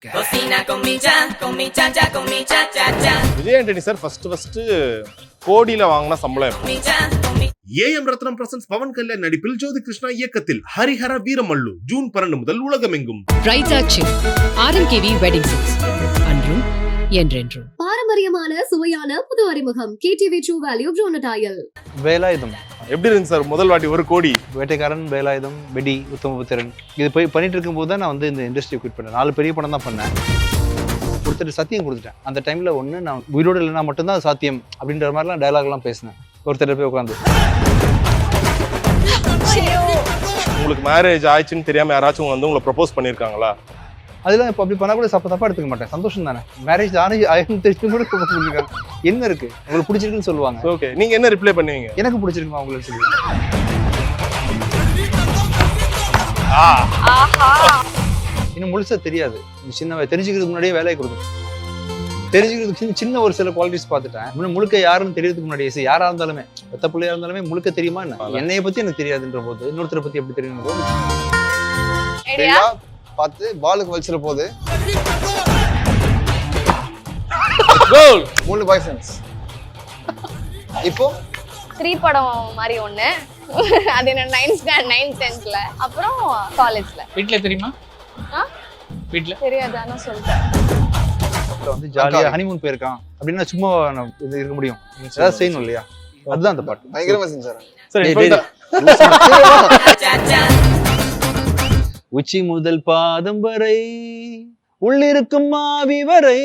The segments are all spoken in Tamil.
Cocina con mi cha-cha, con mi cha-cha-cha. Vijay Antony sir first கோடியில வாங்கின சம்பளம் எப்போ? Mi cha, con mi A M Rathnam presents Pawan Kalyan நடிப்பில் ஜோதி கிருஷ்ணா இயக்கத்தில் ஹரிஹர வீரமல்லு ஜூன் 12 முதல் உலகமெங்கும். பிரைட் ஆக்ஷன் ஆர்எம்கேவி வெட்டிங் சில்க்ஸ் அன்றும் என்றென்றும் பாரம்பரியமான சுவையான புது அறிமுகம் கேடிவி ட்ரூ வேல்யூ ப்ரோனடாயல். வேலாயுதம், எப்படி இருந்துச்சு சார் முதல் வாட்டி ஒரு கோடி? வேட்டைக்காரன், வேலாயுதம், வெடி, உத்தமபுத்திரன் இது போய் பண்ணிட்டு இருக்கும்போது தான் நான் வந்து இந்த இண்டஸ்ட்ரி குவிட் பண்ணேன். 4 பெரிய படம் தான் பண்ணேன். கொடுத்துட்டு சத்தியம் கொடுத்துட்டேன். அந்த டைமில் ஒன்று நான் உயிரோடு இல்லைனா மட்டும்தான் சாத்தியம் அப்படின்ற மாதிரிலாம் டயலாக்லாம் பேசினேன். ஒருத்தர் போய் உட்காந்து உங்களுக்கு மேரேஜ் ஆயிடுச்சுன்னு தெரியாம யாராச்சும் வந்து உங்களை ப்ரப்போஸ் பண்ணியிருக்காங்களா? அதெல்லாம் இப்போ அப்படி பண்ணால் கூட தப்பா எடுத்துக்க மாட்டேன். சந்தோஷம் தானே. மேரேஜ் ஆயிரம் தெரிஞ்சு கூட ப்ரப்போஸ் பண்ணிருக்காங்க. என்ன இருக்கு உங்களுக்கு பிடிச்சிருக்குன்னு சொல்லுவாங்க. ஓகே, நீங்க என்ன ரிப்ளை பண்ணுவீங்க? எனக்கு பிடிச்சிருக்குமா உங்களுக்கு சொல்லி இன்னும் முழுசா தெரியாது. சின்ன தெரிஞ்சுக்கிறதுக்கு முன்னாடியே வேலையை கொடுக்கும். தெரிஞ்சுக்கிறதுக்கு சின்ன ஒரு சில குவாலிட்டிஸ் பார்த்துட்டேன். இன்னும் முழுக்க யாருன்னு தெரியறதுக்கு முன்னாடியே யாரா இருந்தாலுமே பெத்த பிள்ளையா இருந்தாலுமே முழுக்க தெரியுமா என்ன என்னைய பத்தி எனக்கு தெரியாதுன்ற போது இன்னொருத்தரை பத்தி எப்படி தெரியும் போது பார்த்து பாலுக்கு வச்சிட போது 3 பாய் ஃப்ரெண்ட்ஸ். இப்போ 3 படம் மாதிரி ஒண்ணு. அது என்ன 9th 10th அப்புறம் காலேஜ்ல. வீட்ல தெரியுமா? வீட்ல தெரியாது, ஆனா சொல்லிட்டேன். வந்து ஜாலியா ஹனிமூன் போயிருக்கான் அப்படின்னா சும்மா இது இருக்க முடியும். ஏதாவது செய்யணும் இல்லையா? அதுதான் அந்த பாட்டு. பயங்கரமா செஞ்சாரு. cha-cha. உச்சி முதல் பாதம் வரை உள்ளிருக்கும் ஆவி வரை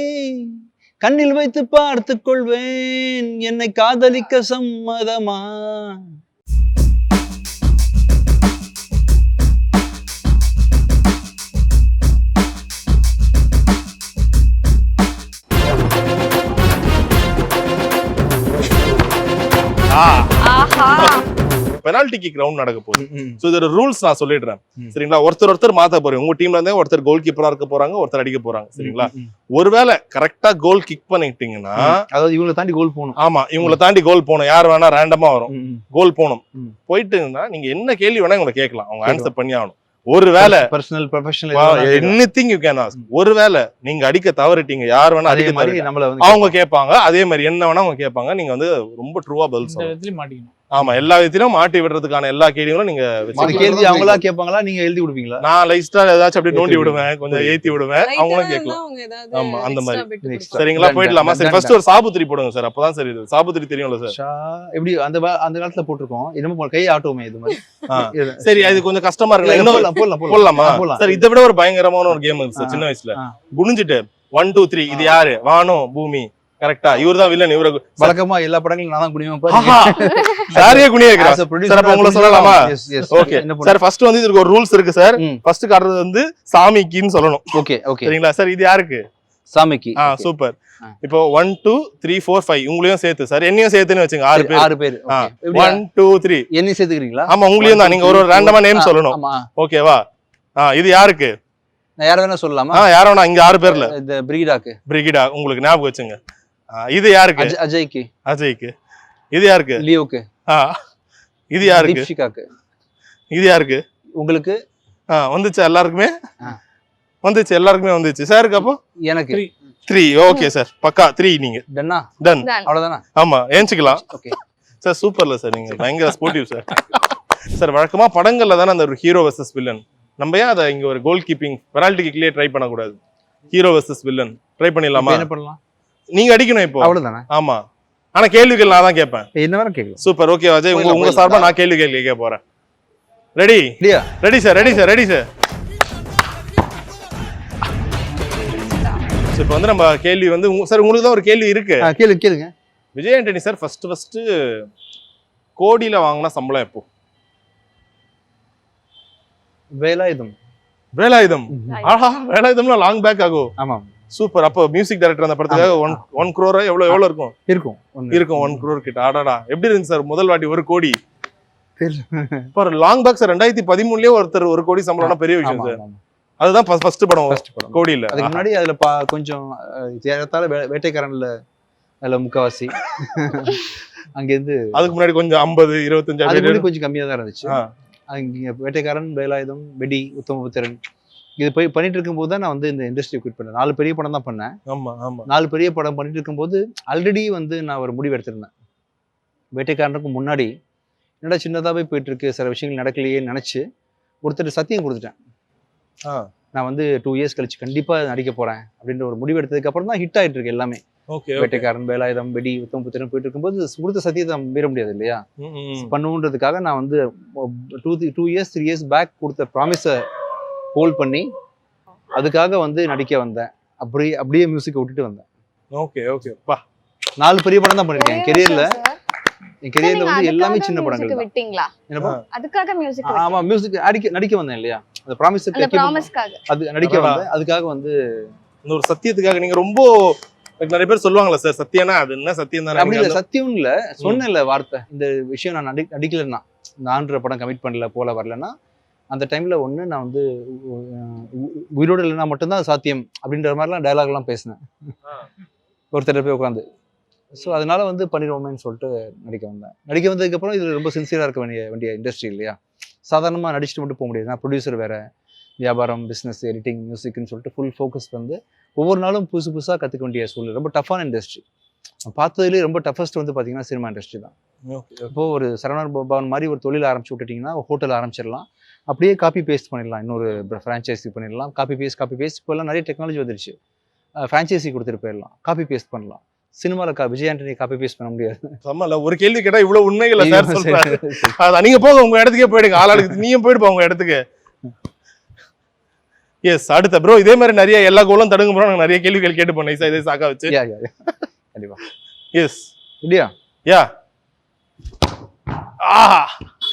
கண்ணில் வைத்து பார்த்து கொள்வேன் என்னை காதலிக்க சம்மதமா. பெனால்டி கிக் ரவுண்ட் நடக்க போகுது. சோ இதோட ரூல்ஸ் நான் சொல்லிடுறேன். சரிங்களா? ஒருத்தர் மாத்த போறீங்க. உங்க டீம்ல இருந்தே ஒருத்தர் கோல் கீப்பரா இருக்க போறாங்க, ஒருத்தர் அடிக்க போறாங்க. சரிங்களா? ஒருவேளை கரெக்டா கோல் கிக் பண்ணிட்டீங்கன்னா, அதாவது இவங்களை தாண்டி கோல் போகணும். ஆமா, இவங்களை தாண்டி கோல் போகணும். யார் வேணா ரேண்டமா வரும், கோல் போகணும். போயிட்டுங்கன்னா நீங்க என்ன கேள்வி வேணா உங்களை கேட்கலாம், அவங்க ஆன்சர் பண்ணி ஆகணும். ஒருவேளை personal professional anything you can ask. ஒருவேளை நீங்க அடிக்க தவறிட்டீங்க, யார் வேணா அதே அடிக்க மாதிரி நம்மள வந்து அவங்க கேட்பாங்க. அதே மாதிரி என்ன வேணா அவங்க கேட்பாங்க. நீங்க வந்து ரொம்ப ட்ரூவா பதில் இந்த சொல்லணும். விதத்துலயும் மாட்டிக்கணும். ஆமா, எல்லா விதத்திலும் மாட்டி விடுறதுக்கான எல்லா கேள்விகளும் நீங்க வச்சுக்கலாம். கேள்வி அவங்களா கேட்பாங்களா, நீங்க எழுதி கொடுப்பீங்களா? நான் லைஸ்டா ஏதாச்சும் அப்படியே நோண்டி விடுவேன், கொஞ்சம் ஏத்தி விடுவேன், அவங்களும் கேட்கலாம். ஆமா, அந்த மாதிரி. சரிங்களா? போயிடலாமா? சரி, ஃபர்ஸ்ட் ஒரு சாபுத்திரி போடுங்க சார். அப்பதான் சரி. இது சாபுத்திரி தெரியும்ல சார்? எப்படி அந்த காலத்துல போட்டிருக்கோம். என்னமோ கை ஆட்டுவோமே இது மாதிரி. சரி, அது கொஞ்சம் கஷ்டமா இருக்கு. போடலாமா? சார், இதை விட ஒரு பயங்கரமான ஒரு கேம் இருக்கு சார். சின்ன வயசுல குனிஞ்சிட்டு 1 2 3 இது யாரு? வானம் பூமி. கரெக்டா? இவர்தான் வில்லன். இவர வழக்கமா எல்லா படங்களும் நான் தான் குனிவேன் பாருங்க. சாரியே குனியே இருக்கிறார் சார். அப்ப உங்களை சொல்லலாமா? ஓகே என்ன சார், ஃபர்ஸ்ட் வந்து இதுக்கு ஒரு ரூல்ஸ் இருக்கு சார். ஃபர்ஸ்ட் காட்டுறது வந்து சாமிக்குன்னு சொல்லணும். ஓகே ஓகே சரிங்களா சார்? இது யாருக்கு? சாமிக்கு. சூப்பர். இப்போ 1 2 3 4 5 உங்களையும் சேர்த்து சார், என்னையும் சேர்த்துன்னு வச்சுங்க. 6 பேர். 1 2 3 என்ன சேர்த்துக்கிறீங்களா? ஆமா, உங்களையும் தான். நீங்க ஒரு ரேண்டமா நேம் சொல்லணும். ஓகேவா? இது யாருக்கு? நான் யார வேணா சொல்லலாமா? யார வேணா. இங்க 6 பேர்ல இந்த பிரிகிடா உங்களுக்கு ஞாபகம் வச்சுங்க. இது யாருக்கு? அஜய்க்கு. இது யாருக்கு? லியோக்கு. இது யாருக்கு? தீப்ஷிகாக்கு. இது யாருக்கு? உங்களுக்கு. வந்துச்சு எல்லாருக்குமே. வந்துச்சு எல்லாருக்குமே வந்துச்சு. சாருக்கு அப்போ எனக்கு 3. ஓகே சார், பக்கா 3. நீங்க டன்னா? டன். அவ்வளவுதானா? ஆமா, ஏஞ்சிக்கலாம். ஓகே சார், சூப்பர்ல சார். நீங்க பயங்கர ஸ்போர்ட்டிவ் சார். சார், வழக்கமா படங்கள்ல தானே அந்த ஒரு ஹீரோ வெர்சஸ் வில்லன். நம்ம ஏன் அதை இங்க ஒரு கோல் கீப்பிங் பெனால்டி கிக்லயே ட்ரை பண்ண கூடாது? ஹீரோ வெர்சஸ் வில்லன் ட்ரை பண்ணிடலாமா? என்ன பண்ணலாம்? நீங்க அடிக்கணும் இப்போ. அவ்வளவுதானே? ஆமா, ஆனா கேள்விகள் நான் தான் கேட்பேன். என்ன வேற கேட்கலாம். சூப்பர். ஓகே அஜய், உங்க சார்பா நான் கேள்வி கேட்க போறேன். Ready? Ready sir. Ready sir. இப்போ வந்து நம்ம கேள்வி வந்து சார் உங்களுக்கு தான் ஒரு கேள்வி இருக்கு. கேளுங்க. விஜய் ஆண்டனி சார் ஃபர்ஸ்ட் கோடியில வாங்கின சம்பளம் எப்போ? வேலாயுதம். ஆஹா, வேலாயுதம்னா லாங் பேக் ஆகும். ஆமா, சூப்பர். அப்போ மியூசிக் டைரக்டர் அந்த படத்துக்காக 1 crore எவ்வளவு இருக்கும்? 1 crore கிட்ட. ஆடாடா, எப்படி இருக்கு சார் முதல் வாட்டி 1 கோடி? இப்போ லாங் பேக் சார் 2013லயே ஒருத்தர் 1 கோடி சம்பளம்னா பெரிய விஷயம் சார். அதுதான் ஃபர்ஸ்ட் படம் கோடியில. அதுக்கு முன்னாடி அதுல கொஞ்சம் ஏறத்தாழ வேட்டைக்காரன்ல அதுல முக்காவாசி அங்க இருந்து அதுக்கு முன்னாடி கொஞ்சம் 50 25 கொஞ்சம் கம்மியா தான் இருந்துச்சு. அங்க வேட்டைக்காரன், வேலாயுதம், வெடி, உத்தமபுத்திரன் இது போய் பண்ணிட்டு இருக்கும்போது தான் நான் வந்து இந்த இண்டஸ்ட்ரி குவிட் பண்ணேன். 4 பெரிய படம் தான் பண்ணேன். ஆமா ஆமா 4 பெரிய படம் பண்ணிட்டு இருக்கும்போது ஆல்ரெடி வந்து நான் ஒரு முடிவு எடுத்திருந்தேன். வேட்டைக்காரனுக்கு முன்னாடி என்னடா சின்னதாகவே போயிட்டு இருக்கு, சில விஷயங்கள் நடக்கலையே நினைச்சு ஒருத்தர் சத்தியம் கொடுத்துட்டேன். நான் வந்து 2 இயர்ஸ் கழிச்சு கண்டிப்பா நடிக்க போறேன் அப்படின்ற ஒரு முடிவு எடுத்ததுக்கு அப்புறம் தான் ஹிட் ஆயிட்டு இருக்கு எல்லாமே. வேட்டைக்காரன், வேலாயுதம், வெடி, உத்தம் புத்திரன் போயிட்டு இருக்கும்போது கொடுத்த சத்தியத்தை மீற முடியாது இல்லையா? பண்ணுன்றதுக்காக நான் வந்து 2 இயர்ஸ் 3 இயர்ஸ் பேக் கொடுத்த ப்ராமிஸை ஹோல்ட் பண்ணி அதுக்காக வந்து நடிக்க வந்தேன். அப்படியே மியூசிக்கை விட்டுட்டு வந்தேன். ஓகே ஓகே பா 4 பெரிய படம் தான் பண்ணிருக்கேன் என் கெரியர்ல. என் கெரியர்ல வந்து எல்லாமே சின்ன படங்கள் தான். விட்டீங்களா? என்னப்பா? அதுக்காக மியூசிக் ஆமா மியூசிக் நடிக்க வந்தேன் இல்லையா? அந்த ப்ராமிஸ்க்காக அது நடிக்க வந்தேன். அதுக்காக வந்து இந்த ஒரு சத்தியத்துக்காக நீங்க ரொம்ப நிறைய பேர் சொல்லுவாங்களா சார் சத்தியம்னா அது என்ன சத்தியம் தானே? அப்படி இல்ல, சத்தியம் இல்ல, சொன்னேன்ல வார்த்தை, இந்த விஷயம் நான் நடிக்கலன்னா, நான்ற படம் கமிட் பண்ணல போல வரலன்னா அந்த டைம்ல ஒண்ணு நான் வந்து உயிரோடு இல்லைன்னா மட்டும்தான் அது சாத்தியம் அப்படின்ற மாதிரிலாம் டயலாக்லாம் பேசினேன் ஒருத்தர் போய் உட்காந்து. ஸோ அதனால வந்து பண்ணிடுவோமேன்னு சொல்லிட்டு நடிக்க வந்தேன். நடிக்க வந்ததுக்கப்புறம் இது ரொம்ப சின்சியராக இருக்க வேண்டிய இண்டஸ்ட்ரி இல்லையா? சாதாரணமாக நடிச்சுட்டு மட்டும் போக முடியாது. நான் ப்ரொடியூசர் வேறு, வியாபாரம், பிஸ்னஸ், எடிட்டிங், மியூசிக்னு சொல்லிட்டு ஃபுல் ஃபோக்கஸ் வந்து ஒவ்வொரு நாளும் புதுசாக கற்றுக்க வேண்டிய சூழ்நிலை. ரொம்ப டஃப்பான இண்டஸ்ட்ரி. பார்த்ததுலேயே ரொம்ப டஃபஸ்ட் வந்து பார்த்தீங்கன்னா சினிமா இண்டஸ்ட்ரி தான். இப்போது ஒரு சரவணன் பவன் மாதிரி ஒரு தொழில் ஆரம்பிச்சு விட்டுட்டிங்கன்னா ஹோட்டல் ஆரம்பிச்சிடலாம், அப்படியே காப்பி பேஸ்ட் பண்ணிடலாம், இன்னொரு ஃப்ரான்ச்சைஸி பண்ணிடலாம். காப்பி பேஸ்ட் இப்போல்லாம் நிறைய டெக்னாலஜி வந்துருச்சு. ஃப்ரான்ச்சைஸி கொடுத்துட்டு போயிடலாம், காப்பி பேஸ்ட் பண்ணலாம். சினிமாவில் விஜய் ஆண்டனி காப்பி பேஸ்ட் பண்ண முடியாது. ஆமால ஒரு கேள்வி கேட்டா இவ்வளவு உண்மைகளை சார் சொல்றாரு. நீங்க போக உங்க இடத்துக்கே போயிடுங்க, ஆளாளுக்கு நீயும் போயிடுப்பா உங்க இடத்துக்கு. எஸ் அடுத்த ப்ரோ இதே மாதிரி நிறைய எல்லா கோலும் தடுங்க ப்ரோ. நாங்க நிறைய கேள்விகள் கேட்டு போனோம் இதே சாக்கா வச்சு. கண்டிப்பா. எஸ் இல்லையா? யா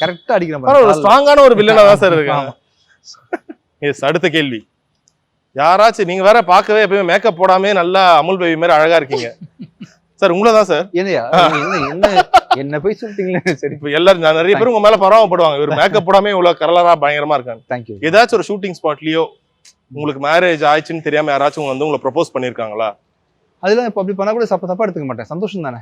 கரெக்டா அடிக்கிறேன். ஒரு ஸ்ட்ராங்கான ஒரு வில்லனா தான் சார் இருக்காங்க. எஸ் அடுத்த கேள்வி. யாராச்சும் நீங்க வேற பார்க்கவே எப்பயுமே மேக்கப் போடாமே நல்லா அமுல் பேபி மாதிரி அழகா இருக்கீங்க சார். உங்களை தான் சார். என்ன போய் சொல்லிட்டீங்களே. சரி, இப்போ எல்லாரும் நிறைய பேர் உங்க மேல பரவாமப்படுவாங்க, இவர் மேக்கப் போடாமே இவ்வளவு கலரா பயங்கரமா இருக்காங்க. தேங்க்யூ. ஏதாச்சும் ஒரு ஷூட்டிங் ஸ்பாட்லயோ உங்களுக்கு மேரேஜ் ஆயிடுச்சுன்னு தெரியாம யாராச்சும் வந்து உங்களை ப்ரொபோஸ் பண்ணிருக்காங்களா? அதெல்லாம் இப்போ அப்படி பண்ணா கூட தப்பா எடுத்துக்க மாட்டேன். சந்தோஷம் தானே.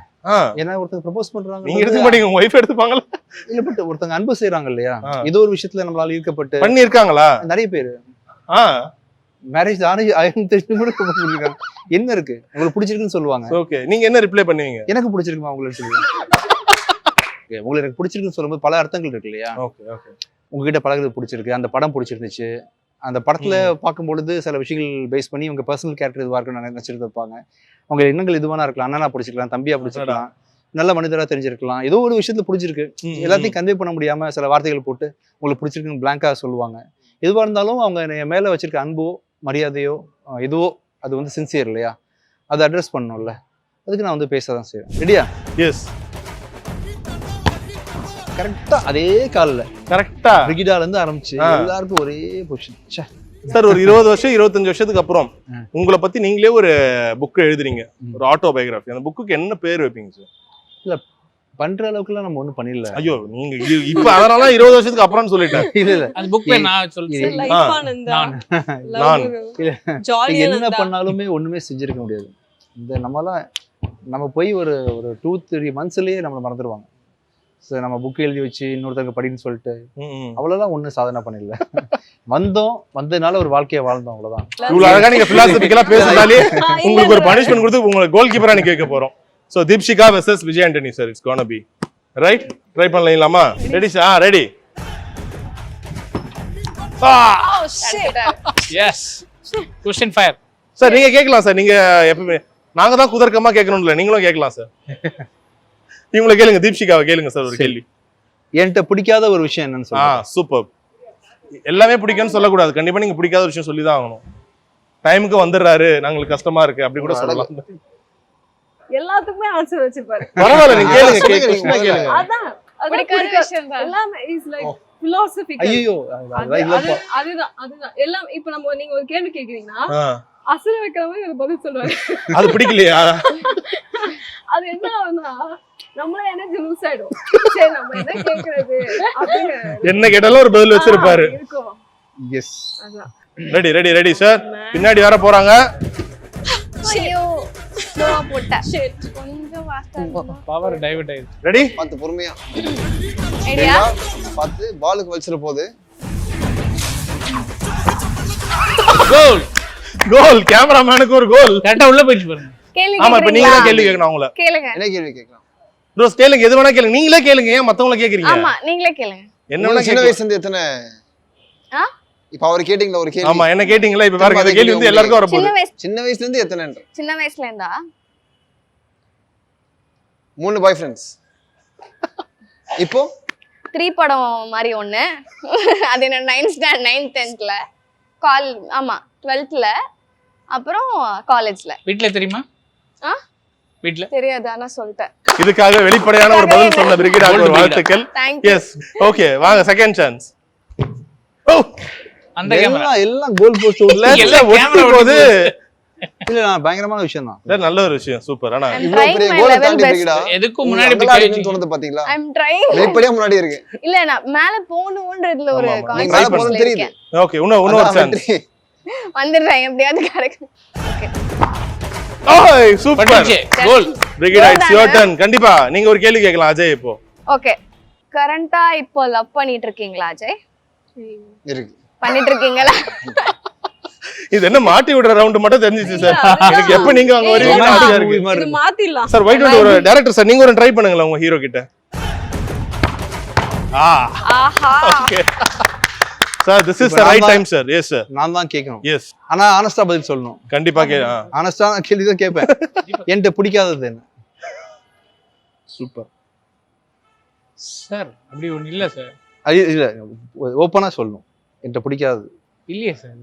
ஏன்னா ஒருத்தங்க ப்ரொபோஸ் பண்றாங்க, நீங்க எடுத்துக்க மாட்டீங்க, உங்க ஒய்ஃப் எடுத்துப்பாங்களா? இல்ல பட் ஒருத்தங்க அன்பு செய்யறாங்க இல்லையா, ஏதோ ஒரு விஷயத்துல நம்மளால ஈர்க்கப்பட்டு பண்ணிருக்காங்களா? நிறைய பேர் மேரேஜ் கூட ப்ரொபோஸ் பண்ணிருக்காங்க. என்ன இருக்கு உங்களுக்கு பிடிச்சிருக்குன்னு சொல்லுவாங்க. ஓகே, நீங்க என்ன ரிப்ளை பண்ணுவீங்க? எனக்கு பிடிச்சிருக்குமா உங்களுக்கு சொல்லுங்க. உங்களுக்கு எனக்கு பிடிச்சிருக்குன்னு சொல்லும்போது பல அர்த்தங்கள் இருக்கு இல்லையா? Okay okay. உங்ககிட்ட பழகுறது பிடிச்சிருக்கு, அந்த படம் பிடிச்சிருந்துச்சு, அந்த படத்துல பார்க்கும்பொழுது சில விஷயங்கள் பேஸ் பண்ணி உங்க பர்சனல் கேரக்டர் இதுவா இருக்குன்னு நினைச்சிட்டு இருப்பாங்க. உங்க எண்ணங்கள் இதுவானா இருக்கலாம், அண்ணனா பிடிச்சிருக்கலாம், தம்பியா பிடிச்சிருக்கலாம், நல்ல மனிதரா தெரிஞ்சிருக்கலாம், ஏதோ ஒரு விஷயத்துல பிடிச்சிருக்கு. எல்லாத்தையும் கன்வே பண்ண முடியாம சில வார்த்தைகள் போட்டு உங்களுக்கு பிடிச்சிருக்குன்னு பிளாங்கா சொல்லுவாங்க. எதுவா இருந்தாலும் அவங்க என் மேல வச்சிருக்க அன்போ மரியாதையோ எதுவோ அது வந்து சின்சியர் இல்லையா, அதை அட்ரஸ் பண்ணணும்ல, அதுக்கு நான் வந்து பேசதான் செய்வேன். ரெடியா? எஸ். கரெக்டா அதே காலில் கரெக்டா பிரிகிடால இருந்து ஆரம்பிச்சு எல்லாருக்கும் ஒரே பொசிஷன். சார் ஒரு 20 வருஷம் 25 வருஷத்துக்கு அப்புறம் உங்களை பத்தி நீங்களே ஒரு புக் எழுதுறீங்க, ஒரு ஆட்டோபயோகிராஃபி. அந்த புக்குக்கு என்ன பேர் வைப்பீங்க சார்? இல்ல பண்ற அளவுக்குலாம் நம்ம ஒண்ணும் பண்ணிடல. ஐயோ நீங்க இப்ப அதனால 20 வருஷத்துக்கு அப்புறம்னு சொல்லிட்டேன். இல்ல அந்த புக் பேர் நான் சொல்றேன். என்ன பண்ணாலுமே ஒண்ணுமே செஞ்சிருக்க முடியாது. இந்த நம்ம போய் ஒரு 2-3 மந்த்ஸ்லயே நம்மள மறந்துடுவாங்க. நம்ம புக் எழுதி வச்சு இன்னொருத்தருக்கு படின்னு சொல்லிட்டு அவ்வளவுதான் ஒண்ணும் சாதனை பண்ணல. வந்ததுனால ஒரு வாழ்க்கையை வாழ்ந்தோம், அவ்வளவுதான். இவ்வளவு அழகா நீங்க பிலாசபிக்கலா பேசினாலே உங்களுக்கு ஒரு பனிஷ்மெண்ட் கொடுத்து உங்களுக்கு கோல் கீப்பரா நீங்க கேட்க போறோம். So Deepshikha versus Vijay Antony sir, it's gonna be right. Try பண்ணலாமா? Ready sir? Ready. Yes question fire sir. நீங்க கேட்கலாம் சார், நீங்க எப்பவுமே நாங்க தான் குதர்க்கமா கேட்கணும் இல்ல, நீங்களும் கேட்கலாம் சார். இவங்களை கேளுங்க, தீப்ஷிகாவை கேளுங்க சார் ஒரு கேள்வி. என்கிட்ட பிடிக்காத ஒரு விஷயம் என்னன்னு சொல்லுங்க. சூப்பர். எல்லாமே பிடிக்கும்னு சொல்லக்கூடாது, கண்டிப்பா நீங்க பிடிக்காத விஷயம் சொல்லிதான் ஆகணும். டைமுக்கு வந்துடுறாரு, நாங்களுக்கு கஷ்டமா இருக்கு அப்படி கூட சொல்லலாம். எல்லாத்துக்குமே ஆன்சர் வச்சிருப்பாரு. பரவாயில்ல, நீங்க கேளுங்க கேளுங்க. அதான் பிடிக்காத விஷயம் தான் எல்லாமே இஸ் லைக் philosophical. ஐயோ அதுதான் எல்லாம். இப்ப நம்ம நீங்க ஒரு கேள்வி கேக்குறீங்கன்னா அசல வைக்கிற மாதிரி ஒரு பதில் சொல்லுவாரு. அது பிடிக்கலையா? அது என்ன ஆகுதுன்னா நம்மளே எனர்ஜி லூஸ் ஆயிடும். சரி நம்ம என்ன கேக்குறது அப்படின்னு என்ன கேட்டாலும் ஒரு பதில் வச்சிருப்பாரு. எஸ். அதான். Ready ready ready sir. பின்னாடி வர போறாங்க. ஐயோ ஸ்லோவா போட்ட. ஷிட் கொஞ்சம் ஃபாஸ்டா பவர் டைவர்ட் ஆயிடுச்சு. ரெடி? பார்த்து பொறுமையா. ஐடியா பார்த்து பாலுக்கு வச்சிர போகுது. கோல். கோல். கேமராமேனுக்கு ஒரு கோல். கரெக்டா உள்ள போயிடுச்சு பாருங்க. கேள்வி ஆமா இப்ப நீங்க தான் கேக்குறீங்களா? கேள்வி கேட்கணும் அவங்கள. கேளுங்க. என்ன கேள்வி கேட்கலாம்? ப்ரோஸ் கேளுங்க, எது வேணா கேளுங்க. நீங்களே கேளுங்க, ஏன் மத்தவங்கள கேக்குறீங்க? ஆமா நீங்களே கேளுங்க. என்ன வேணா சின்ன கேளுங்க. வயசுல இருந்து எத்தனை ஆ? இப்ப அவர் கேட்டீங்களா ஒரு கேள்வி? ஆமா என்ன கேட்டீங்களா? இப்ப பாருங்க இந்த கேள்வி வந்து எல்லாருக்கும் வர போகுது. சின்ன வயசுல இருந்து எத்தனை? சின்ன வயசுல இருந்தா 3 பாய் ஃப்ரெண்ட்ஸ். இப்போ 3 படம் மாதிரி ஒண்ணு. அது என்ன 9th 10thல ஆமா 12thல அப்புறம் காலேஜ்ல. வீட்ல தெரியுமா? ஆ? வீட்ல தெரியாது ஆனா சொல்லிட்டேன். இதுக்காக வெளிப்படையான ஒரு பதில் சொன்ன பிரிகிடாக்கு ஒரு வாழ்த்துக்கள். Thank you. எஸ் ஓகே வாங்க செகண்ட் சான்ஸ். ஓ அந்த கேமரா எல்லாம் கோல் போஸ்ட் எல்லாம் ஒட்டி போகுது. இல்ல நான் பயங்கரமான விஷயம் தான். நல்ல ஒரு விஷயம் சூப்பர். ஆனா I'm இவ்வளவு trying பெரிய my கோலை level தாண்டி best. பிரிகிடா எதுக்கும் முன்னாடி முன்னாடி தோணுது பாத்தீங்களா? I'm trying. வெளிப்படையா முன்னாடி இருக்கு. இல்ல நான் மேல போணும்ன்றதுல ஒரு ஆமா, ஆமா. நீங்க மேல கான்செப்ட்ல போறது தெரியுது. இருக்கேன். ஓகே இன்னொரு சான்ஸ். வந்துடுறேன் எப்படியாவது கரெக்ட். ஓகே. ஓய் சூப்பர். பண்ணிச்சு. Goal. Brigida it's your turn. கண்டிப்பா நீங்க ஒரு கேள்வி கேட்கலாம் அஜய் இப்போ. ஓகே. கரண்டா இப்போ லவ் பண்ணிட்டு இருக்கீங்களா அஜய்? இருக்கு. பண்ணிட்டு இருக்கீங்களா? இது என்ன மாட்டி விடுற ரவுண்ட் மட்டும் தெரிஞ்சிச்சு சார். எனக்கு எப்ப நீங்க அங்க வருவீங்க ஆசையா இருக்கு. இது மாத்திடலாம். சார் வை டோன்ட் ஒரு டைரக்டர் சார் நீங்க ஒரு ட்ரை பண்ணுங்களேன் உங்க ஹீரோ கிட்ட. ஆஹா. Okay sir this is the right time sir. Yes sir. நான் தான் கேட்கணும். எஸ் ஆனா ஆனஸ்டா பதில் சொல்லணும். கண்டிப்பா ஆனஸ்டா கேள்வி தான் கேட்பேன். என்கிட்ட பிடிக்காதது என்ன? சூப்பர் சார் அப்படி ஒண்ணு இல்ல சார். அது இல்ல ஓப்பனா சொல்லணும். என்கிட்ட பிடிக்காதது இல்லையே சார்.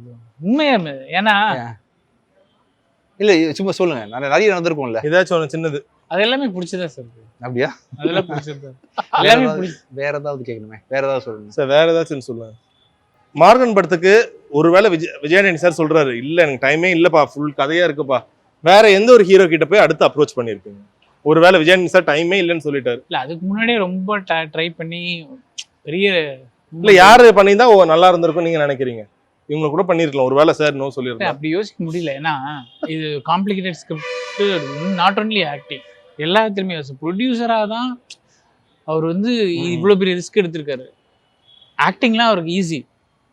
உண்மையா ஏன்னா இல்ல சும்மா சொல்லுங்க. நிறைய நடந்திருக்கும்ல. ஏதாச்சும் ஒன்று சின்னது. அது எல்லாமே பிடிச்சதா சார். அப்படியா? அதெல்லாம் பிடிச்சது. எல்லாமே பிடிச்சது. வேற ஏதாவது கேட்கணுமே. வேற ஏதாவது சொல்லுங்க சார். வேற ஏதாச்சும் சொல்லுங்க. மார்கன் படத்துக்கு ஒருவேளை விஜயானி சார் சொல்றாரு இல்ல எனக்கு டைமே இல்லப்பா ஃபுல் கதையா இருக்குப்பா, வேற எந்த ஒரு ஹீரோ கிட்ட போய் அடுத்து அப்ரோச் பண்ணிருப்பீங்க? ஒருவேளை விஜயானி சார் டைமே இல்லைன்னு சொல்லிட்டாரு. இல்ல அதுக்கு முன்னாடியே ரொம்ப ட்ரை பண்ணி பெரிய இல்ல யாரு பண்ணியிருந்தா நல்லா இருந்திருக்கும் நீங்க நினைக்கிறீங்க? இவங்க கூட பண்ணிருக்கலாம் ஒருவேளை சார் நோ சொல்லிருக்கேன். அப்படி யோசிக்க முடியல. ஏன்னா இது complicated script, not only acting, எல்லாத்துலயுமே ப்ரொடியூசரா தான் அவர் வந்து இவ்வளவு பெரிய ரிஸ்க் எடுத்திருக்காரு. ஆக்டிங்லாம் அவருக்கு ஈஸி,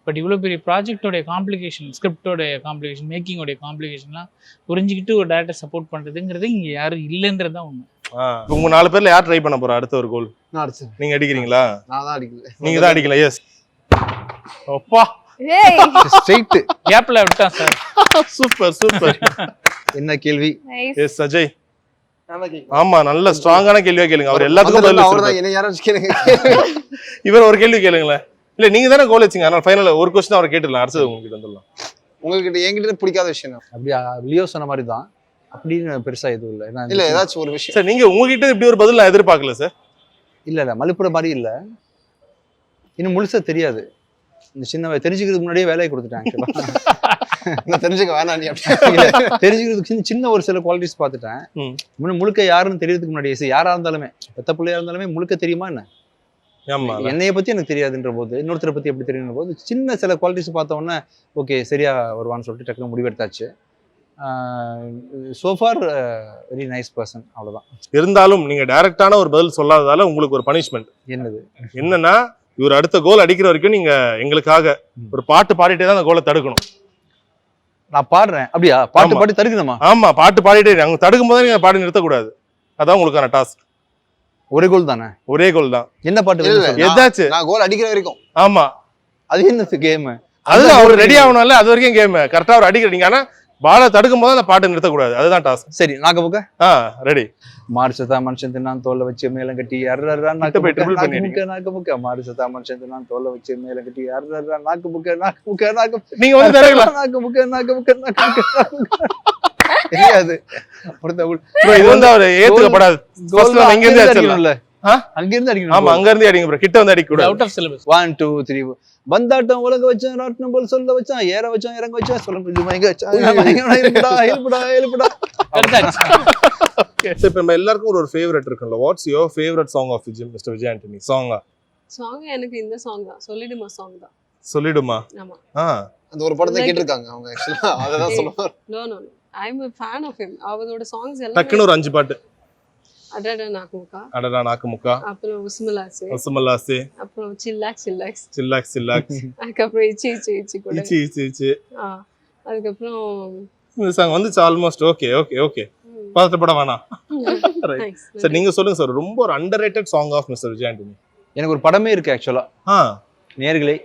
பட் இவ்வளோ பெரிய ப்ராஜெக்டோடைய காம்ப்ளிகேஷன், ஸ்கிரிப்டோடைய காம்ப்ளிகேஷன், மேக்கிங்கோடைய காம்ப்ளிகேஷன்லாம் புரிஞ்சுக்கிட்டு ஒரு டேரக்டர் சப்போர்ட் பண்ணுறதுங்கிறது இங்கே யாரும் இல்லைன்றது தான் உண்மை. உங்க 4 பேர்ல யார் ட்ரை பண்ண போறா அடுத்த ஒரு கோல்? நீங்க அடிக்கிறீங்களா? நான் தான் அடிக்கல. நீங்க தான் அடிக்கல. எஸ் அப்பா ஏய் ஸ்ட்ரைட் கேப்ல விட்டான் சார். Super super. என்ன கேள்வி? எஸ் அஜய். ஆமா நல்ல ஸ்ட்ராங்கான கேள்வியா கேளுங்க. அவர் எல்லாத்துக்கும் பதில் அவர்தான் என்ன யாராச்சும் கேளுங்க. இவர் ஒரு கேள்வி கேளுங்களேன். இல்ல நீங்க தானே கோல் வச்சீங்க, அதனால ஃபைனல் ஒரு क्वेश्चन அவரை கேட்டுடலாம். அடுத்து உங்ககிட்ட வந்துடலாம். உங்ககிட்ட என்கிட்ட பிடிக்காத விஷயம் அப்படியே லியோ சொன்ன மாதிரி தான். அப்படின்னு பெருசா எதுவும் இல்லை. இல்ல ஏதாச்சும் ஒரு விஷயம் சார் நீங்க உங்ககிட்ட இப்படி ஒரு பதில் நான் எதிர்பார்க்கல சார். இல்ல மலுப்புற மாதிரி இல்ல. இன்னும் முழுசா தெரியாது. இந்த சின்ன தெரிஞ்சுக்கிறதுக்கு முன்னாடியே வேலையை கொடுத்துட்டேன். தெரிஞ்சுக்க வேணாம் நீ. தெரிஞ்சுக்கிறதுக்கு சின்ன ஒரு சில குவாலிட்டிஸ் பார்த்துட்டேன். முழுக்க யாருன்னு தெரியறதுக்கு முன்னாடி யாரா இருந்தாலுமே, பெத்த பிள்ளையா இருந்தாலுமே முழுக்க தெரியுமா என்ன? என்னைய பத்தி எனக்கு தெரியாதுன்ற போது இன்னொருத்தரை பத்தி எப்படி தெரியும் போது சின்ன சில குவாலிட்டிஸ் பார்த்த உடனே ஓகே சரியா வருவான்னு சொல்லிட்டு டக்குனு முடிவெடுத்தாச்சு. சோஃபார் வெரி நைஸ் பர்சன், அவ்வளவுதான். இருந்தாலும் நீங்க டைரக்டான ஒரு பதில் சொல்லாததால உங்களுக்கு ஒரு பனிஷ்மெண்ட். என்னது? என்னன்னா இவர் அடுத்த கோல் அடிக்கிற வரைக்கும் நீங்க எங்களுக்காக ஒரு பாட்டு பாடிட்டே தான் அந்த கோலை தடுக்கணும். நான் பாடுறேன். அப்படியா? பாட்டு பாடி தடுக்கணுமா? ஆமா பாட்டு பாடிட்டே அங்க தடுக்கும் போது நீங்க பாடி நிறுத்தக்கூடாது. அதான் உங்களுக்கான டாஸ்க். ஒரே கோல் தானே? ஒரே கோல் தான். என்ன பாட்டு? ஏதாச்சும் நான் கோல் அடிக்கிற வரைக்கும். ஆமா அது என்ன கேம்? அதுதான் அவர் ரெடி ஆகணும்ல, அது வரைக்கும் கேம். கரெக்டா அவர் அடிக்கிறீங்க, ஆனா பாலை தடுக்கும் போது அந்த பாட்டு நிறுத்தக்கூடாது. அதுதான் டாஸ்க். சரி நாக்க புக்க ரெடி. மார்சதா மனுஷன் தின்னான் தோலை வச்சு மேலம் கட்டி அர்ரா நாக்கு புக்க மார்சதா மனுஷன் தின்னான் தோலை வச்சு மேலம் கட்டி அர்ரா நாக்கு புக்க நீங்க வந்து தரலாம். நாக்கு புக்க தெரியாது. இது வந்து அவர் ஏத்துக்கப்படாது. இங்க இருந்து அடிக்கணும்ல. அங்க இருந்து அடிக்கணும். ஆமா அங்க இருந்து அடிங்க ப்ரோ, கிட்ட வந்து அடிக்க கூடாது. Out of syllabus. 1 2 3 வந்தாட்டம் உலக வச்சான், ராட்னம் போல் சொல்ல வச்சான், ஏற வச்சான், இறங்க வச்சான், சொல்ல கொஞ்சம் மயங்க வச்சான். எழுப்புடா. சோ இப்போ நம்ம எல்லாருக்கும் ஒரு ஃபேவரட் இருக்குல்ல. What's your favourite song of mister Vijay Antony? Song எனக்கு இந்த சாங் தான், சொல்லிடுமா சாங் தான். சொல்லிடுமா? ஆமா. அந்த ஒரு படத்தை கேட்டிருக்காங்க அவங்க. ஆக்சுவலா அததான் சொல்லுவார். No I am a fan of him. அவரோட சாங்ஸ் எல்லாம் டக்குனு ஒரு 5 பாட்டு. அடடா நாக்குமுக்கா, அப்புறம் உஸ்மலாசே, அப்புறம் சில்லாக்ஸ், அப்புறம் இச்சி கூட, அதுக்கப்புறம் இந்த சாங் வந்துச்சு ஆல்மோஸ்ட். ஓகே ஓகே ஓகே, பதட்டப்பட வேணாம். சார் நீங்க சொல்லுங்க சார், ரொம்ப ஒரு underrated song of mister Vijay Antony. எனக்கு ஒரு படமே இருக்கு ஆக்சுவலா. நேர்களே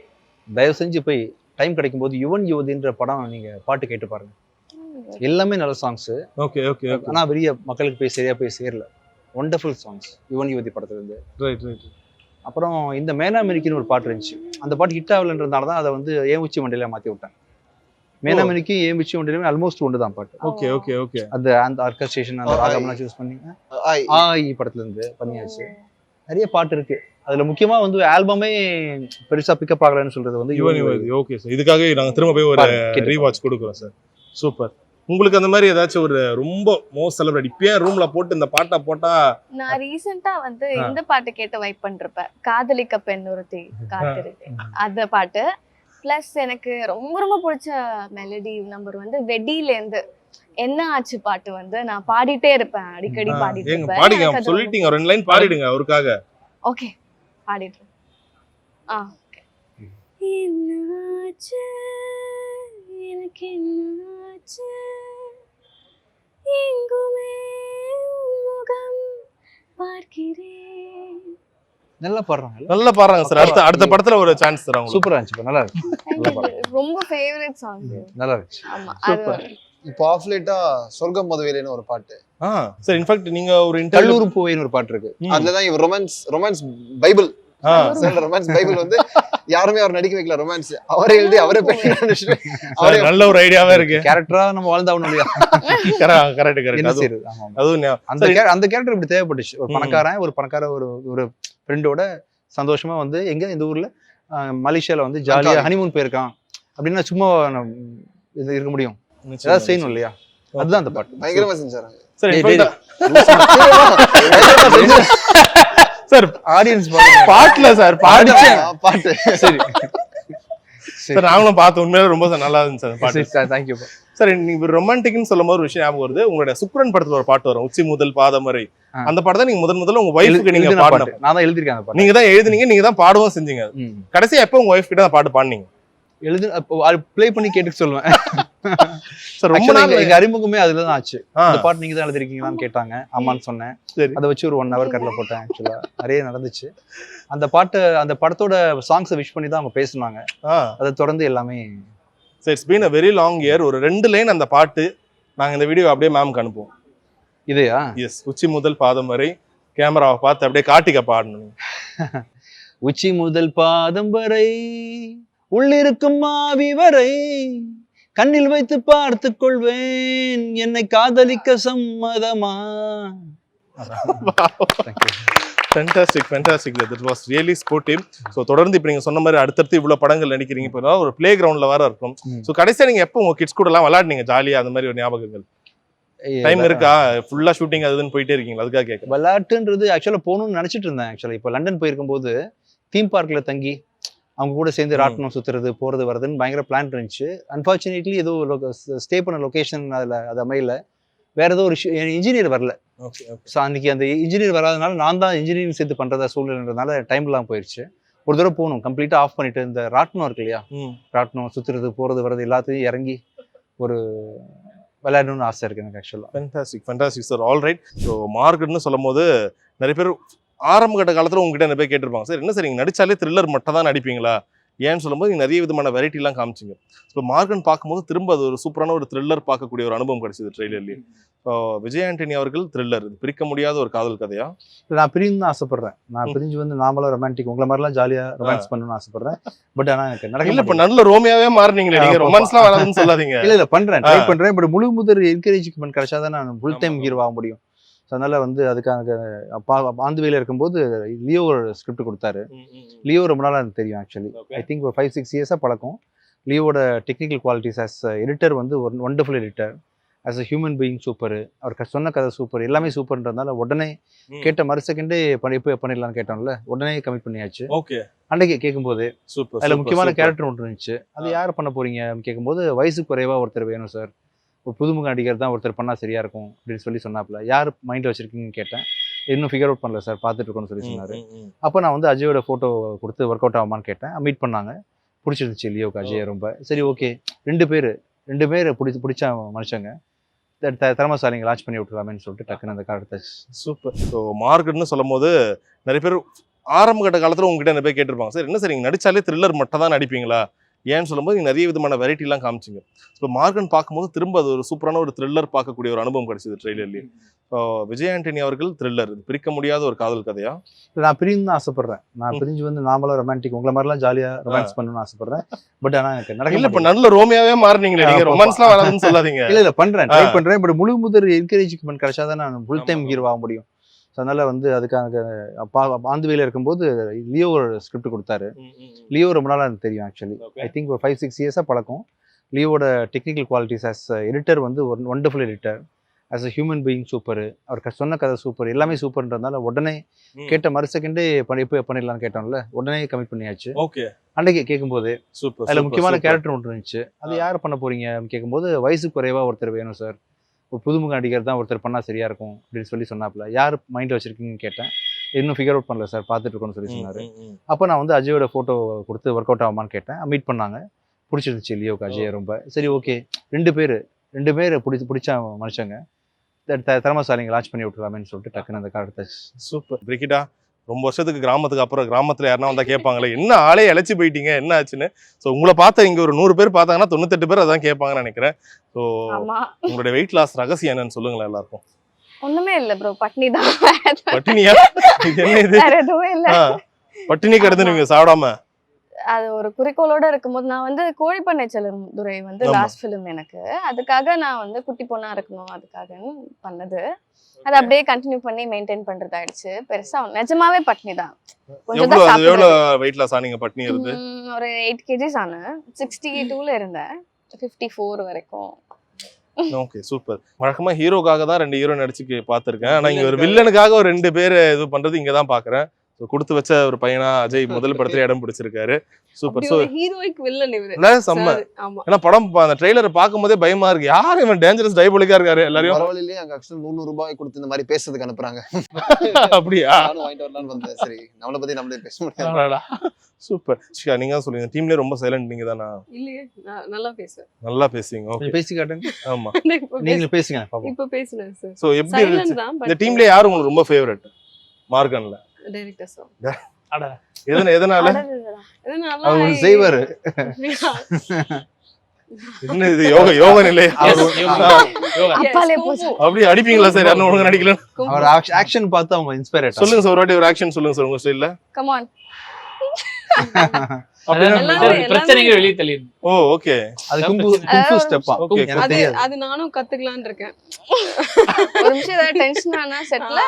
தயவு செஞ்சு போய் டைம் கிடைக்கும் போது யுவன் யுவதின்ற படம் நீங்க பாட்டு கேட்டு பாருங்க. எல்லாமே நல்ல சாங்ஸ். ஓகே ஓகே, ஆனா பெரிய மக்களுக்கு போய் சரியா போய் சேரல. ஒண்டர்ஃபுல் சாங்ஸ் யுவன் யுவதி படத்துல இருந்து. Right right. அப்புறம் இந்த மேனாமெரிக்கின்னு ஒரு பாட்டு இருந்துச்சு, அந்த பாட்டு ஹிட் ஆகலன்றதுனால தான் அதை வந்து ஏன் உச்சி மண்டையில மாத்தி விட்டேன். மேனாமெரிக்கு ஏன் உச்சி மண்டையிலுமே ஆல்மோஸ்ட் ஒன்று தான் பாட்டு. Okay okay okay. அந்த ஆர்கெஸ்ட்ரேஷன் அந்த ராகம்லாம் சூஸ் பண்ணி ஆய் படத்துல இருந்து பண்ணியாச்சு. நிறைய பாட்டு இருக்கு. அதுல முக்கியமா வந்து ஆல்பமே பெருசா பிக்கப் ஆகலன்னு சொல்றது வந்து யுவன் யுவதி. ஓகே சார், இதுக்காக நாங்க திரும்ப போய் ஒரு ரீவாட்ச் கொடுக்குறோம் சார். சூப்பர். உங்களுக்கு அந்த மாதிரி ஏதாச்சும் ஒரு ரொம்ப மோஸ்ட் செலிபிரிட்டி இப்பயே ரூம்ல போட்டு இந்த பாட்டா போட்டா? நான் ரீசெண்டா வந்து இந்த பாட்டு கேட்டு வைப் பண்றப்ப காதலிக்க பெண் ஒருத்தி காத்திருக்கு அந்த பாட்டு. பிளஸ் எனக்கு ரொம்ப ரொம்ப பிடிச்ச மெலடி நம்பர் வந்து வெடியில இருந்து என்ன ஆச்சு பாட்டு வந்து நான் பாடிட்டே இருப்பேன், அடிக்கடி பாடிட்டு இருப்பேன். பாடிங்க, சொல்லிட்டீங்க, ரெண்டு லைன் பாடிடுங்க அவருக்காக. ஓகே பாடிட்டு. என்ன ஆச்சு எனக்கு, என்ன ஆச்சு எங்குமே முகம் பார்க்கிறேன். நல்லா பாடுறாங்க, நல்லா பாடுறாங்க சார். அடுத்த படத்துல ஒரு சான்ஸ் தராங்க. சூப்பரா இருந்துச்சு, நல்லா இருக்கு. ரொம்ப ஃபேவரட் சாங். நல்லா இருந்துச்சு. ஆமா. சூப்பர். இப்போ ஆஃப் லேட்டா சொர்க்கம் மதுவேலைன்னு ஒரு பாட்டு. சார் இன்ஃபேக்ட் நீங்க ஒரு கல்லூரி பூவைன்னு ஒரு பாட்டு இருக்கு. அதுலதான் இவர் ரொமான்ஸ் பைபிள் ரொமான்ஸ் பைபிள் வந்து யாருமே அவர் நடிக்க வைக்கல. ரொமான்ஸ் அவரே எழுதி அவரே அவரே நல்ல ஒரு ஐடியாவே இருக்கு. கேரக்டரா நம்ம வாழ்ந்தாவணும் இல்லையா? Correct correct. அதுவும் அந்த கேரக்டர் இப்படி தேவைப்பட்டுச்சு. ஒரு பணக்கார ஒரு ஃப்ரெண்டோட சந்தோஷமா வந்து எங்க இந்த ஊர்ல மலேசியால வந்து ஜாலியா ஹனிமூன் போயிருக்கான் அப்படின்னா சும்மா இது இருக்க முடியும், ஏதாவது செய்யணும் இல்லையா? அதுதான் அந்த பாட்டு. பயங்கரமா செஞ்சாங்க சார். ஆடியன்ஸ் பாட்டுல சார் பாட்டு. சரி சார், நாங்களும் பார்த்தோம், உண்மையில ரொம்ப நல்லா இருந்துச்சு அந்த பாட்டு. Thank you sir. நீங்க ரொமான்டிக்னு சொல்லும் போது ஒரு விஷயம் ஞாபகம் வருது. உங்களுடைய சுக்ரன் படத்துல ஒரு பாட்டு வரும், உச்சி முதல் பாதம் வரை. அந்த பாடம் தான் நீங்க முதல்ல உங்க வைஃப்க்கு நீங்க பாடுன. நான் தான் எழுதிருக்கேன். நீங்க தான் எழுதுனீங்க, நீங்க தான் பாடவும் செஞ்சீங்க. கடைசியா எப்ப உங்க வைஃப் கிட்ட அந்த பாட்டு பாடுனீங்க? ப்ளே பண்ணி கேட்டு சொல்லுவேன் சார். ரொம்ப நாள் எங்க அறிமுகமே அதுலதான் ஆச்சு. அந்த பாட்டு நீங்க தான் எழுதிருக்கீங்களான்னு கேட்டாங்க. ஆமான்னு சொன்னேன். அதை வச்சு ஒரு 1 hour கடல போட்டேன். ஆக்சுவலா நிறைய நடந்துச்சு. அந்த பாட்டு அந்த படத்தோட சாங்ஸை விஷ் பண்ணி தான் அவங்க பேசுனாங்க. அதை தொடர்ந்து எல்லாமே. சரி, it's been a very long year. ஒரு 2 லைன் அந்த பாட்டு நாங்க இந்த வீடியோ அப்படியே மேம்க்கு அனுப்புவோம். இதையா? எஸ். உச்சி முதல் பாதம் வரை கேமராவை பார்த்து அப்படியே காட்டிக்க பாடணும். உச்சி முதல் பாதம் வரை உள்ளிருக்கும் ஆவி வரை கண்ணில் வைத்து பார்த்து கொள்வேன், என்னை காதலிக்க சம்மதமா. Fantastic. That was really sportive. So தொடர்ந்து இப்போ நீங்கள் சொன்ன மாதிரி அடுத்தடுத்து இவ்வளோ படங்கள் நடிக்கிறீங்க. இப்போ ஒரு பிளே கிரவுண்டில் வேற இருக்கும். ஸோ கடைசியாக நீங்கள் எப்போ உங்கள் கிட்ஸ் கூட எல்லாம் விளையாடுனீங்க ஜாலியாக? அந்த மாதிரி ஒரு ஞாபகங்கள் டைம் இருக்கா? ஃபுல்லாக ஷூட்டிங் அதுன்னு போயிட்டே இருக்கீங்களா? அதுக்காக கேட்க. விளையாட்டுன்றது ஆக்சுவலாக போகணும்னு நினச்சிட்டு இருந்தேன். ஆக்சுவலாக இப்போ லண்டன் போயிருக்கும் போது தீம் பார்க்கில் தங்கி அவங்க கூட சேர்ந்து ராட்டனம் சுற்றுறது போகிறது வரதுன்னு பயங்கர பிளான் இருந்துச்சு. அன்ஃபார்ச்சுனேட்லி ஏதோ ஸ்டே பண்ண லொக்கேஷன் அது அமையல. வேற ஏதோ ஒரு இன்ஜினியர் வரல. ஸோ அன்னைக்கு அந்த இன்ஜினியர் வராதனால நான் தான் இன்ஜினியரிங் சேர்த்து பண்ணுறதா சூழ்நிலைன்றதுனால டைம் இல்லாமல் போயிடுச்சு. ஒரு தடவை போகணும், கம்ப்ளீட்டாக ஆஃப் பண்ணிட்டு இந்த ராட்டனம் இருக்கு இல்லையா, ராட்டனம் சுற்றுறது போகிறது வர்றது எல்லாத்தையும் இறங்கி ஒரு விளையாடணும்னு ஆசை இருக்கு எனக்கு ஆக்சுவலாக. Fantastic sir. All right. So மார்க்கெட்னு சொல்லும் போது நிறைய பேர் ஆரம்ப கட்ட காலத்தில் உங்ககிட்ட நிறைய பேர் கேட்டிருப்பாங்க, சார் என்ன சார் நீங்கள் நடிச்சாலே த்ரில்லர் மட்டும் தான் நடிப்பீங்களா? ஏன்னு சொல்லும்போது நீங்கள் நிறைய விதமான வெரைட்டிலாம் காமிச்சிங்க. ஸோ மார்க்கெட் பார்க்கும்போது திரும்ப அது ஒரு சூப்பரான ஒரு த்ரில்லர் பார்க்கக்கூடிய ஒரு அனுபவம் கிடைச்சது ட்ரெய்லர்லேயே. ஸோ விஜய் ஆண்டனி அவர்கள் த்ரில்லர், இது பிரிக்க முடியாத ஒரு காதல் கதையா? நான் பிரிந்து தான் ஆசைப்படுறேன். நான் பிரிஞ்சு வந்து நாமளாக ரொமான்டிக் உங்களை மாதிரிலாம் ஜாலியாக ரொமான்ஸ் பண்ணணும்னு ஆசைப்படுறேன். பட் ஆனால் எனக்கு நடக்கல. இப்போ நல்ல ரோமியாவே மாறினீங்களே நீங்கள், ரொமான்ஸ்லாம் வராதுன்னு சொல்லாதீங்க. இல்லை பண்ணுறேன், ட்ரை பண்ணுறேன். பட் முழு முதல் என்கரேஜ்மெண்ட் கிடைச்சா தான் நான் ஃபுல் டைம் ஹீரோ ஆக முடியும். ஸோ அதனால வந்து அதுக்காக ஆந்துவையில் இருக்கும்போது லியோ ஒரு ஸ்கிரிப்ட் கொடுத்தாரு. லியோ ரொம்ப நாளாக எனக்கு தெரியும் ஆக்சுவலி. ஐ திங்க் ஒரு 5-6 இயர்ஸாக பழக்கம். லியோவோட டெக்னிக்கல் குவாலிட்டிஸ் ஆஸ் எடிட்டர் வந்து ஒரு wonderful editor. As a human being super. அவர் சொன்ன கதை சூப்பர், எல்லாமே சூப்பர்ன்றதுனால உடனே கேட்ட மறு செகண்டே இப்போ பண்ணிடலான்னு கேட்டோம்ல, உடனே கமிட் பண்ணியாச்சு. ஓகே. அன்றைக்கி கேட்கும்போது அதில் முக்கியமான கேரக்டர் ஒன்று இருந்துச்சு. அது யார் பண்ண போறீங்க கேட்கும்போது வயசு குறைவாக ஒருத்தர் வேணும் சார், ஒரு புதுமுக நடிகர் தான் ஒருத்தர் பண்ணால் சரியா இருக்கும் அப்படின்னு சொன்னாப்புல. யார் மைண்டில் வச்சிருக்கீங்கன்னு கேட்டேன். இன்னும் ஃபிகர் அவுட் பண்ணல சார், பார்த்துட்டு இருக்கோன்னு சொன்னார். அப்போ நான் வந்து அஜயோட ஃபோட்டோ கொடுத்து ஒர்க் அவுட் ஆகுமான்னு கேட்டேன். மீட் பண்ணாங்க, பிடிச்சிருந்துச்சு லியோக்கு அஜய் ரொம்ப. சரி ஓகே, 2 பேர் 2 பேர் பிடிச்ச மனுஷங்க, திறமசாலிங்க லான்ச் பண்ணி விட்டுருவாமேன்னு சொல்லிட்டு டக்குன்னு அந்த கார்டு எடுத்தாச்சு. சூப்பர். ஸோ மார்க்கெட்னு சொல்லும் போது நிறைய பேர் ஆரம்ப கட்ட காலத்தில் உங்ககிட்ட நிறைய பேர் கேட்டிருப்பாங்க, சார் என்ன சார் நீங்கள் நடிச்சாலே த்ரில்லர் மட்டும் தான் நடிப்பீங்களா ஏன்னு சொல்லும்போது நீங்கள் நிறைய விதமான வெரைட்டிலாம் காமிச்சிங்க. ஸோ மார்க்கெட் பார்க்கும்போது திரும்ப அது ஒரு சூப்பரான ஒரு த்ரில்லர் பார்க்கக்கூடிய ஒரு அனுபவம் கிடைச்சது ட்ரெய்லர்லேயே. ஸோ விஜய் ஆண்டனி அவர்கள் த்ரில்லர், இது பிரிக்க முடியாத ஒரு காதல் கதையா? நான் பிரிஞ்சு தான் ஆசைப்படுறேன். நான் பிரிஞ்சு வந்து நாமளா ரொமான்டிக் உங்களை மாதிரிலாம் ஜாலியாக ரொமான்ஸ் பண்ணணும்னு ஆசைப்படுறேன். பட் ஆனால் எனக்கு நடக்கல. இப்போ நல்ல ரோமியாவே மாறினீங்களே நீங்கள், ரொமான்ஸ்லாம் வராதுன்னு சொல்லாதீங்க. இல்லை பண்ணுறேன், ட்ரை பண்ணுறேன். பட் முழு முதல் என்கரேஜ்மெண்ட் கிடைச்சா தான் நான் ஃபுல் டைம் ஹீரோ ஆக முடியும். ஸோ அதனால வந்து அதுக்காக ஆந்துவையில் இருக்கும்போது லியோ ஒரு ஸ்கிரிப்ட் கொடுத்தாரு. லியோ ரொம்ப நாளாக எனக்கு தெரியும் ஆக்சுவலி. ஐ திங்க் ஒரு 5-6 இயர்ஸாக பழக்கம். லியோவோட டெக்னிக்கல் குவாலிட்டிஸ் ஆஸ் எடிட்டர் வந்து ஒரு wonderful editor, as a human being super. அவர் சொன்ன கதை சூப்பர், எல்லாமே சூப்பர்ன்றதுனால உடனே கேட்ட மறு செகண்டே எப்போ பண்ணிடலாம்னு கேட்டோம்ல, உடனே கமிட் பண்ணியாச்சு. ஓகே. அன்னைக்கு கேட்கும்போது சூப்பர். அதில் முக்கியமான கேரக்டர் ஒன்று இருந்துச்சு. அது யார் பண்ண போறீங்க அப்படின்னு கேட்கும்போது, வயசு குறைவா ஒருத்தர் வேணும் சார், ஒரு புதுமுக நடிகர் தான் ஒருத்தர் பண்ணால் சரியா இருக்கும் அப்படின்னு சொல்லி சொன்னாப்புல. யார் மைண்டில் வச்சிருக்கீங்கன்னு கேட்டேன். இன்னும் ஃபிகர் அவுட் பண்ணல சார், பார்த்துட்டு இருக்கோன்னு சொல்லி சொன்னார். அப்போ நான் வந்து அஜயோட ஃபோட்டோ கொடுத்து ஒர்க் அவுட் ஆகுமான்னு கேட்டேன். மீட் பண்ணாங்க, பிடிச்சிருந்துச்சு லியோக்கு அஜய் ரொம்ப. சரி ஓகே, 2 பேர் பிடிச்ச மனுஷங்க, திறமசாலிங்க லான்ச் பண்ணி விட்டுருவாமேன்னு சொல்லிட்டு டக்குன்னு அந்த கார்டு எடுத்தாச்சு. சூப்பர். பிரிக்கிட்டா, ரொம்ப வருஷத்துக்கு கிராமத்துக்கு அப்புறம் கிராமத்தில் யாருன்னா வந்தால் கேட்பாங்களே என்ன ஆளே இழைச்சி போயிட்டீங்க என்ன ஆச்சுன்னு. ஸோ உங்களை பார்த்த இங்கே ஒரு 100 பேர் பார்த்தாங்கன்னா 98 பேர் அதான் கேட்பாங்கன்னு நினைக்கிறேன். ஸோ உங்களுடைய வெயிட் லாஸ் ரகசியம் என்னன்னு சொல்லுங்களேன் எல்லாருக்கும். ஒண்ணுமே இல்ல ப்ரோ, பட்னி தான். பட்டினியா? என்ன இது? வேற எதுவும் இல்ல. பட்டினி கிடந்துருவீங்க சாப்பிடாம? அது ஒரு குறிக்கோளோட இருக்கும்போது நான் வந்து கோழிப்பண்ணை செல்லும் துறை வந்து லாஸ்ட் ஃபிலிம் எனக்கு. அதுக்காக நான் வந்து குட்டி பொண்ணா இருக்கணும் அதுக்காக பண்ணது. அது அப்படியே கண்டினியூ பண்ணி மெயின்டைன் பண்றது ஆயிடுச்சு. பெருசா நிஜமாவே பட்னி தான். கொஞ்சம் தான் சாப்பிடுறேன். எவ்வளவு வெயிட் லாஸ் ஆனீங்க பட்னி இருந்து? ஒரு 8 kgs ஆனேன். 62ல இருந்தேன் 54 வரைக்கும். Okay super. வழக்கமா ஹீரோக்காக தான் 2 ஹீரோ நடிச்சு பார்த்திருக்கேன். ஆனா இங்க ஒரு வில்லனுக்காக ஒரு 2 பேர் இது பண்றது இங்க தான் பாக்குறேன். கொடுத்து வச்ச ஒரு பையனா அஜய் முதல் படத்துல இடம் பிடிச்சிருக்காரு. சூப்பர். சோ ஹீரோயிக் வில்லன் இவரு. செம்ம. ஏன்னா படம் அந்த ட்ரெய்லரை பார்க்கும்போதே பயமா இருக்கு, யார் இவன் டேஞ்சரஸ் டைபோலிக்கா இருக்காரு. எல்லாரும் பரவாயில்லையே, அங்க ஆக்சுவலி 100 ரூபாய் கொடுத்து இந்த மாதிரி பேசுறதுக்கு அனுப்புறாங்க. அப்படியா? நானும் வாங்கிட்டு வரலாம்னு வந்தேன். சரி, நம்மள பத்தி நம்மளே பேச முடியாது. சூப்பர். ஷியா, நீங்க தான் சொல்லுங்க, டீம்லயே ரொம்ப சைலண்ட் நீங்க தானா? இல்லையே, நல்லா பேசுறேன். நல்லா பேசுவீங்க. ஓகே, பேசி காட்டுங்க. ஆமா, நீங்க பேசுங்க பாப்போம். இப்ப பேசுறேன் சார். சோ எப்படி இருந்துச்சு இந்த டீம்ல? யார் உங்களுக்கு ரொம்ப ஃபேவரட் மார்கன்ல? Director sir. அட எதனால? அவர் செய்வாரு. என்ன இது யோக நிலை? அப்படி அடிப்பீங்களா சார்? யாரும் ஒழுங்கா நடிக்கல. அவர் ஆக்ஷன் பார்த்து அவங்க இன்ஸ்பயர் ஆயிட்டாங்க. சொல்லுங்க சார், ஒரு வாட்டி ஒரு ஆக்ஷன் சொல்லுங்க சார் உங்க ஸ்டைல்ல. Come on. பிரச்சனைகள் வெளிய தள்ளிடு. ஓ ஓகே. அது கும்பு ஸ்டெப்பா. ஓகே, அது நானும் கத்துக்கலாம்னு இருக்கேன். ஒரு நிமிஷம் ஏதாவது டென்ஷன் ஆனா செட்ல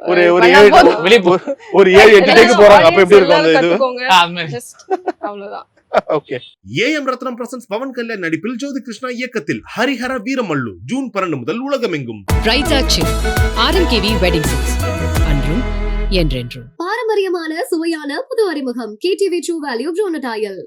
ஒரு 7-8 டேக்கு போறாங்க. அப்ப எப்படி இருக்கும் அந்த இது? ஜஸ்ட் அவ்வளவுதான். ஓகே. ஏஎம் ரத்னம் பிரசன்ஸ் பவன் கல்யாண் நடிப்பில் ஜோதி கிருஷ்ணா இயக்கத்தில் ஹரிஹர வீரமல்லு ஜூன் 12 முதல் உலகமெங்கும். பிரைட்டாக்ஷன் ஆர்எம்கேவி வெட்டிங் சில்க்ஸ் அன்றும் என்றென்றும். பாரம்பரியமான சுவையான புது அறிமுகம் KTV True Value Bronadile.